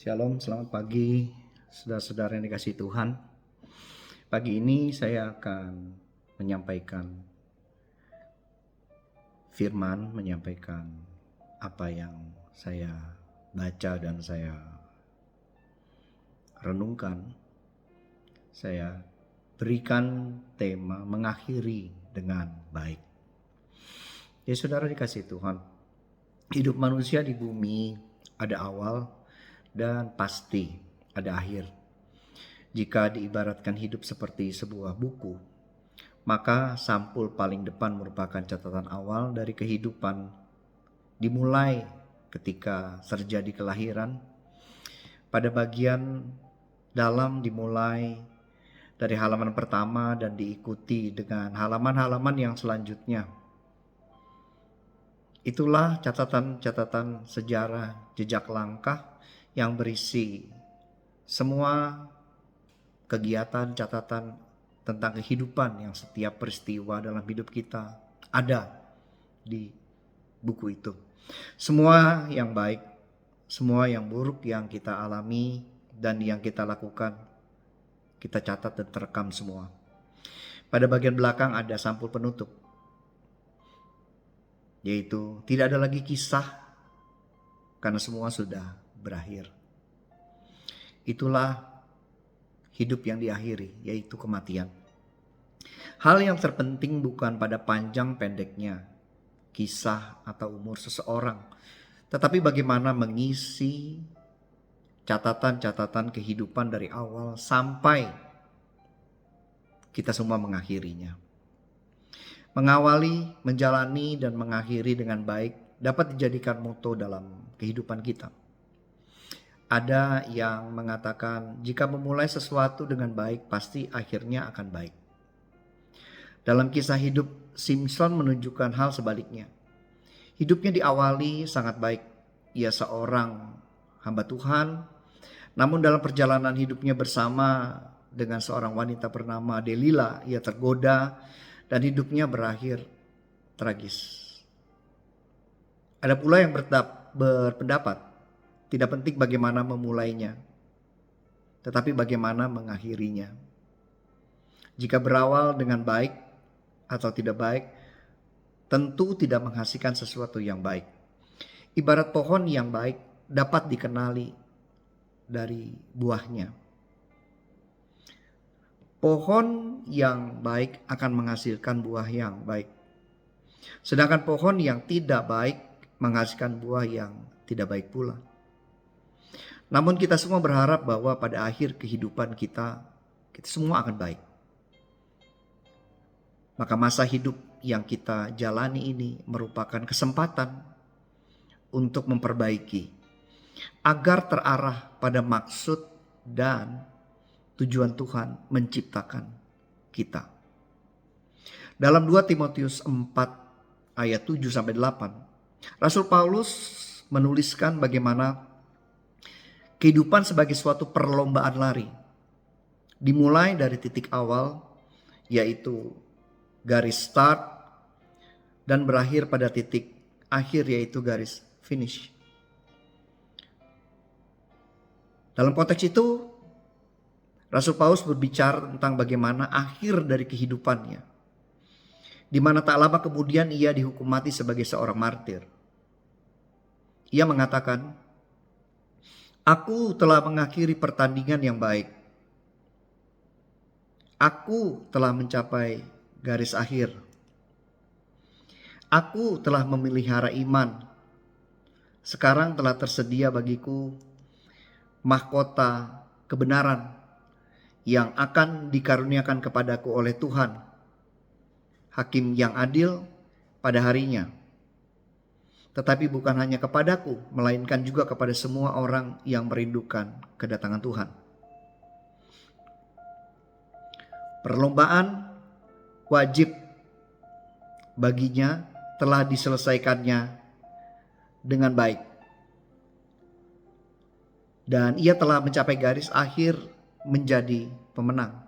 Shalom, selamat pagi saudara-saudara yang dikasihi Tuhan. Pagi ini saya akan menyampaikan firman, menyampaikan apa yang saya baca dan saya renungkan. Saya berikan tema mengakhiri dengan baik. Ya saudara dikasihi Tuhan, hidup manusia di bumi ada awal dan pasti ada akhir. Jika diibaratkan hidup seperti sebuah buku, maka sampul paling depan merupakan catatan awal dari kehidupan, dimulai ketika terjadi kelahiran. Pada bagian dalam dimulai dari halaman pertama dan diikuti dengan halaman-halaman yang selanjutnya. Itulah catatan-catatan sejarah jejak langkah yang berisi semua kegiatan, catatan tentang kehidupan yang setiap peristiwa dalam hidup kita ada di buku itu. Semua yang baik, semua yang buruk yang kita alami dan yang kita lakukan, kita catat dan terekam semua. Pada bagian belakang ada sampul penutup, yaitu tidak ada lagi kisah karena semua sudah berakhir. Itulah hidup yang diakhiri, yaitu kematian. Hal yang terpenting bukan pada panjang pendeknya kisah atau umur seseorang, tetapi bagaimana mengisi catatan-catatan kehidupan dari awal sampai kita semua mengakhirinya. Mengawali, menjalani, dan mengakhiri dengan baik dapat dijadikan moto dalam kehidupan kita. Ada yang mengatakan jika memulai sesuatu dengan baik pasti akhirnya akan baik. Dalam kisah hidup Simpson menunjukkan hal sebaliknya. Hidupnya diawali sangat baik. Ia seorang hamba Tuhan, namun dalam perjalanan hidupnya bersama dengan seorang wanita bernama Delila, ia tergoda dan hidupnya berakhir tragis. Ada pula yang berpendapat tidak penting bagaimana memulainya, tetapi bagaimana mengakhirinya. Jika berawal dengan baik atau tidak baik, tentu tidak menghasilkan sesuatu yang baik. Ibarat pohon yang baik dapat dikenali dari buahnya. Pohon yang baik akan menghasilkan buah yang baik. Sedangkan pohon yang tidak baik menghasilkan buah yang tidak baik pula. Namun kita semua berharap bahwa pada akhir kehidupan kita semua akan baik. Maka masa hidup yang kita jalani ini merupakan kesempatan untuk memperbaiki agar terarah pada maksud dan tujuan Tuhan menciptakan kita. Dalam 2 Timotius 4 ayat 7-8, Rasul Paulus menuliskan bagaimana kehidupan sebagai suatu perlombaan lari. Dimulai dari titik awal, yaitu garis start, dan berakhir pada titik akhir, yaitu garis finish. Dalam konteks itu, Rasul Paulus berbicara tentang bagaimana akhir dari kehidupannya, di mana tak lama kemudian ia dihukum mati sebagai seorang martir. Ia mengatakan, "Aku telah mengakhiri pertandingan yang baik. Aku telah mencapai garis akhir. Aku telah memelihara iman. Sekarang telah tersedia bagiku mahkota kebenaran yang akan dikaruniakan kepadaku oleh Tuhan, Hakim yang adil pada harinya. Tetapi bukan hanya kepadaku, melainkan juga kepada semua orang yang merindukan kedatangan Tuhan." Perlombaan wajib baginya telah diselesaikannya dengan baik. Dan ia telah mencapai garis akhir menjadi pemenang.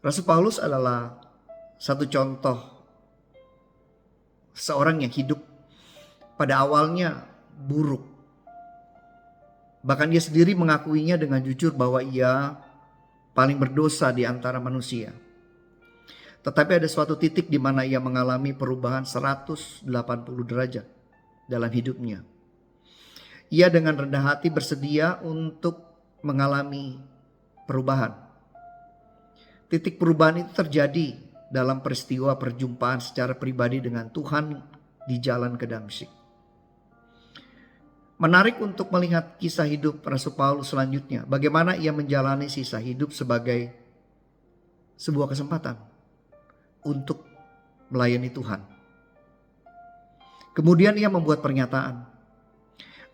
Rasul Paulus adalah satu contoh seorang yang hidup pada awalnya buruk, Bahkan ia sendiri mengakuinya dengan jujur bahwa ia paling berdosa di antara manusia. Tetapi ada suatu titik di mana ia mengalami perubahan 180 derajat dalam hidupnya. Ia dengan rendah hati bersedia untuk mengalami perubahan. Titik perubahan itu terjadi dalam peristiwa perjumpaan secara pribadi dengan Tuhan di jalan ke Damsyik. Menarik untuk melihat kisah hidup Rasul Paulus selanjutnya. Bagaimana ia menjalani sisa hidup sebagai sebuah kesempatan untuk melayani Tuhan. Kemudian ia membuat pernyataan,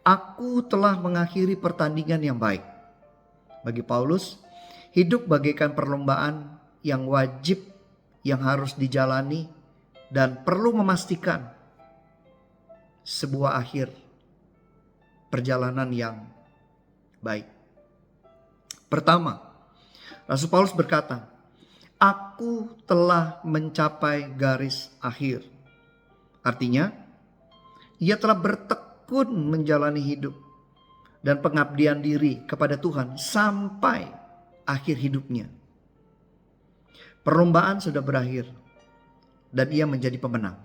"Aku telah mengakhiri pertandingan yang baik." Bagi Paulus, hidup bagaikan perlombaan yang wajib, yang harus dijalani dan perlu memastikan sebuah akhir perjalanan yang baik. Pertama, Rasul Paulus berkata, "Aku telah mencapai garis akhir." Artinya, ia telah bertekun menjalani hidup dan pengabdian diri kepada Tuhan sampai akhir hidupnya. Perlombaan sudah berakhir dan ia menjadi pemenang.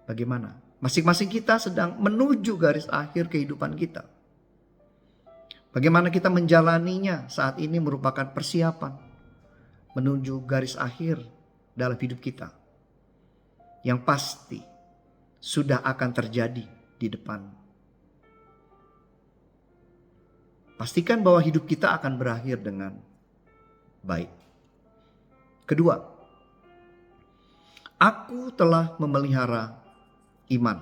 Bagaimana? Masing-masing kita sedang menuju garis akhir kehidupan kita. Bagaimana kita menjalaninya saat ini merupakan persiapan menuju garis akhir dalam hidup kita. Yang pasti sudah akan terjadi di depan. Pastikan bahwa hidup kita akan berakhir dengan baik. Kedua, aku telah memelihara iman.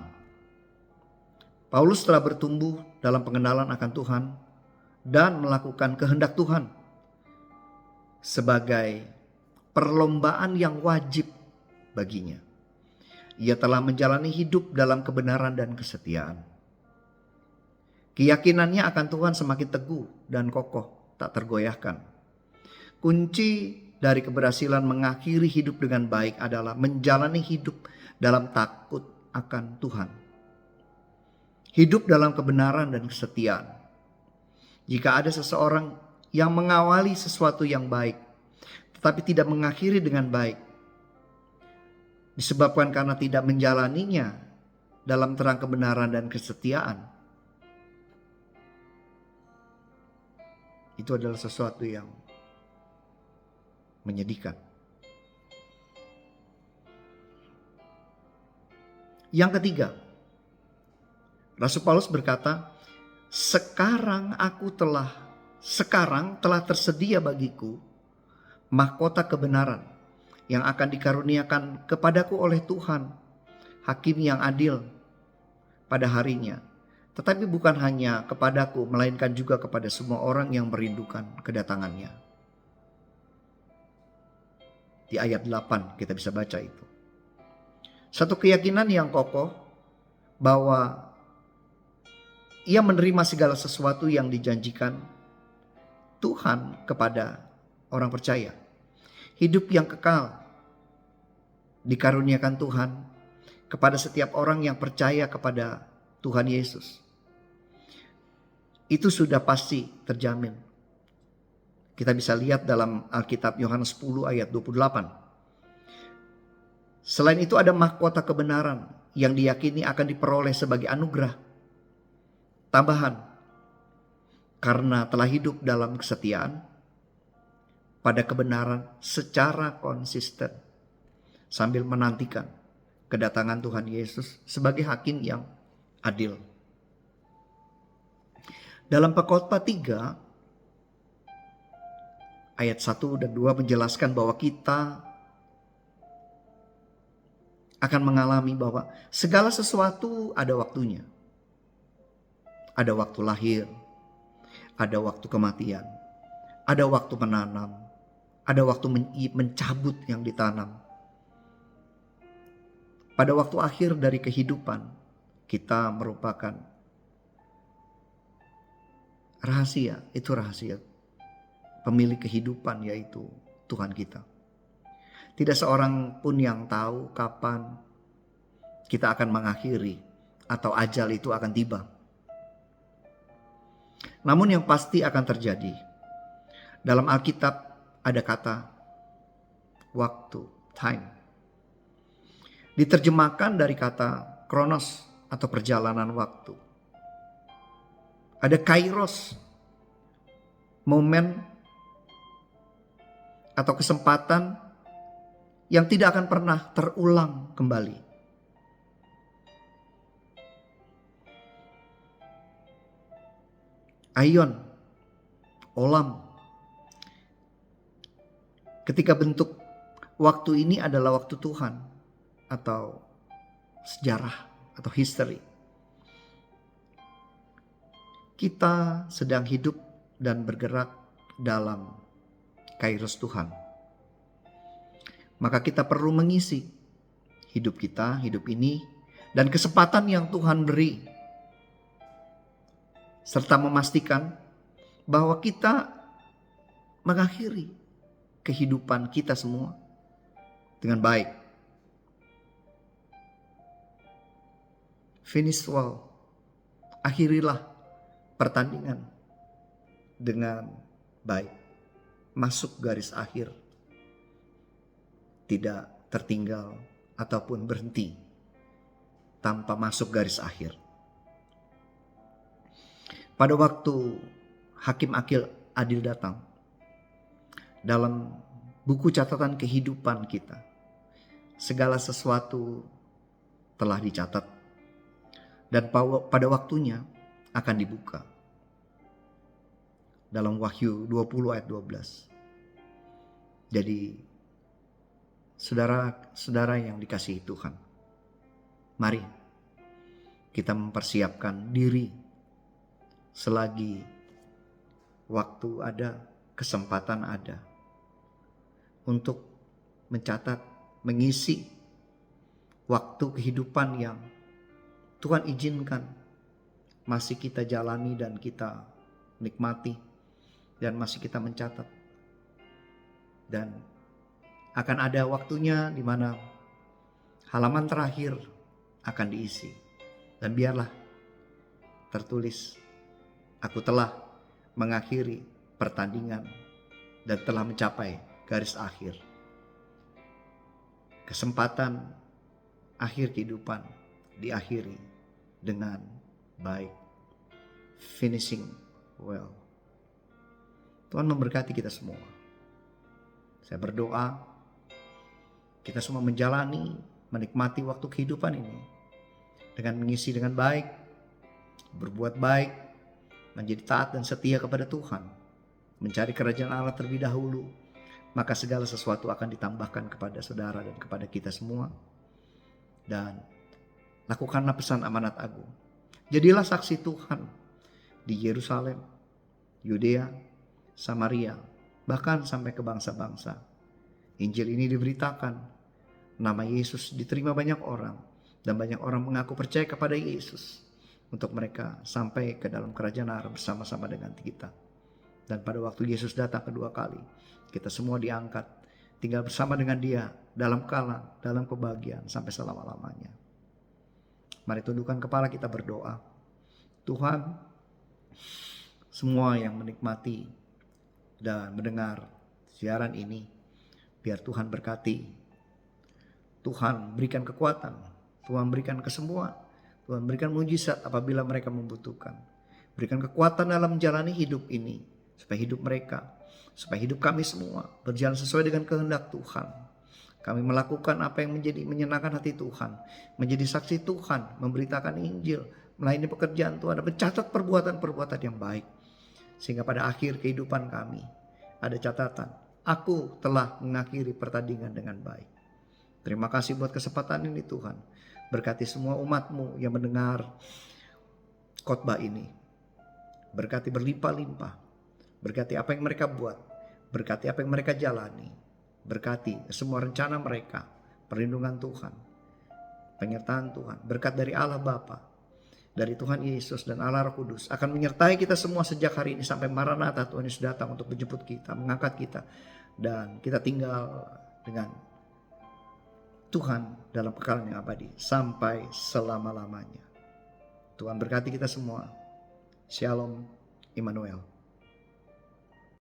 Paulus telah bertumbuh dalam pengenalan akan Tuhan dan melakukan kehendak Tuhan sebagai perlombaan yang wajib baginya. Ia telah menjalani hidup dalam kebenaran dan kesetiaan. Keyakinannya akan Tuhan semakin teguh dan kokoh, tak tergoyahkan. Kunci dari keberhasilan mengakhiri hidup dengan baik adalah menjalani hidup dalam takut akan Tuhan. Hidup dalam kebenaran dan kesetiaan. Jika ada seseorang yang mengawali sesuatu yang baik, tetapi tidak mengakhiri dengan baik, disebabkan karena tidak menjalaninya dalam terang kebenaran dan kesetiaan, itu adalah sesuatu yang menyedihkan. Yang ketiga, Rasul Paulus berkata, sekarang telah tersedia bagiku mahkota kebenaran yang akan dikaruniakan kepadaku oleh Tuhan, Hakim yang adil pada harinya. Tetapi bukan hanya kepadaku, melainkan juga kepada semua orang yang merindukan kedatangannya. Di ayat 8 kita bisa baca itu. Satu keyakinan yang kokoh bahwa ia menerima segala sesuatu yang dijanjikan Tuhan kepada orang percaya. Hidup yang kekal dikaruniakan Tuhan kepada setiap orang yang percaya kepada Tuhan Yesus. Itu sudah pasti terjamin. Kita bisa lihat dalam Alkitab Yohanes 10 ayat 28. Selain itu ada mahkota kebenaran yang diyakini akan diperoleh sebagai anugerah tambahan karena telah hidup dalam kesetiaan pada kebenaran secara konsisten sambil menantikan kedatangan Tuhan Yesus sebagai hakim yang adil. Dalam Pengkhotbah 3 ayat 1 dan 2 menjelaskan bahwa kita akan mengalami bahwa segala sesuatu ada waktunya. Ada waktu lahir, ada waktu kematian, ada waktu menanam, ada waktu mencabut yang ditanam. Pada waktu akhir dari kehidupan, kita merupakan rahasia, itu rahasia pemilik kehidupan, yaitu Tuhan kita. Tidak seorang pun yang tahu kapan kita akan mengakhiri atau ajal itu akan tiba. Namun yang pasti akan terjadi. Dalam Alkitab ada kata waktu, time. Diterjemahkan dari kata kronos atau perjalanan waktu. Ada kairos, momen atau kesempatan yang tidak akan pernah terulang kembali. Aion, olam. Ketika bentuk waktu ini adalah waktu Tuhan atau sejarah atau history. Kita sedang hidup dan bergerak dalam kairos Tuhan. Maka kita perlu mengisi hidup kita, hidup ini, dan kesempatan yang Tuhan beri. Serta memastikan bahwa kita mengakhiri kehidupan kita semua dengan baik. Finish well. Akhirilah pertandingan dengan baik. Masuk garis akhir. Tidak tertinggal ataupun berhenti tanpa masuk garis akhir. Pada waktu Hakim Adil datang, dalam buku catatan kehidupan kita, segala sesuatu telah dicatat dan pada waktunya akan dibuka. Dalam Wahyu 20 ayat 12. Jadi saudara-saudara yang dikasihi Tuhan, mari kita mempersiapkan diri selagi waktu ada, kesempatan ada, untuk mencatat, mengisi waktu kehidupan yang Tuhan izinkan masih kita jalani dan kita nikmati dan masih kita mencatat. Dan akan ada waktunya di mana halaman terakhir akan diisi. Dan biarlah tertulis, aku telah mengakhiri pertandingan dan telah mencapai garis akhir. Kesempatan akhir kehidupan diakhiri dengan baik. Finishing well. Tuhan memberkati kita semua. Saya berdoa kita semua menjalani, menikmati waktu kehidupan ini dengan mengisi dengan baik, berbuat baik, menjadi taat dan setia kepada Tuhan, mencari kerajaan Allah terlebih dahulu, maka segala sesuatu akan ditambahkan kepada saudara dan kepada kita semua. Dan lakukanlah pesan amanat agung. Jadilah saksi Tuhan di Yerusalem, Yudea, Samaria, bahkan sampai ke bangsa-bangsa. Injil ini diberitakan, nama Yesus diterima banyak orang, dan banyak orang mengaku percaya kepada Yesus untuk mereka sampai ke dalam kerajaan Allah bersama-sama dengan kita. Dan pada waktu Yesus datang kedua kali, kita semua diangkat, tinggal bersama dengan Dia dalam kala, dalam kebahagiaan sampai selama-lamanya. Mari tundukkan kepala, kita berdoa. Tuhan, semua yang menikmati dan mendengar siaran ini, biar Tuhan berkati. Tuhan berikan kekuatan, Tuhan berikan kesembuhan, Tuhan berikan mujizat apabila mereka membutuhkan. Berikan kekuatan dalam menjalani hidup ini, supaya hidup mereka, supaya hidup kami semua berjalan sesuai dengan kehendak Tuhan. Kami melakukan apa yang menyenangkan hati Tuhan, menjadi saksi Tuhan, memberitakan Injil, melayani pekerjaan Tuhan, dan mencatat perbuatan-perbuatan yang baik. Sehingga pada akhir kehidupan kami ada catatan, aku telah mengakhiri pertandingan dengan baik. Terima kasih buat kesempatan ini Tuhan. Berkati semua umat-Mu yang mendengar khotbah ini. Berkati berlimpah-limpah. Berkati apa yang mereka buat. Berkati apa yang mereka jalani. Berkati semua rencana mereka. Perlindungan Tuhan. Penyertaan Tuhan. Berkat dari Allah Bapa, dari Tuhan Yesus dan Allah Roh Kudus akan menyertai kita semua sejak hari ini sampai Maranatha. Tuhan Yesus datang untuk menjemput kita, mengangkat kita. Dan kita tinggal dengan Tuhan dalam kekayaan yang abadi sampai selama-lamanya. Tuhan berkati kita semua. Shalom, Immanuel.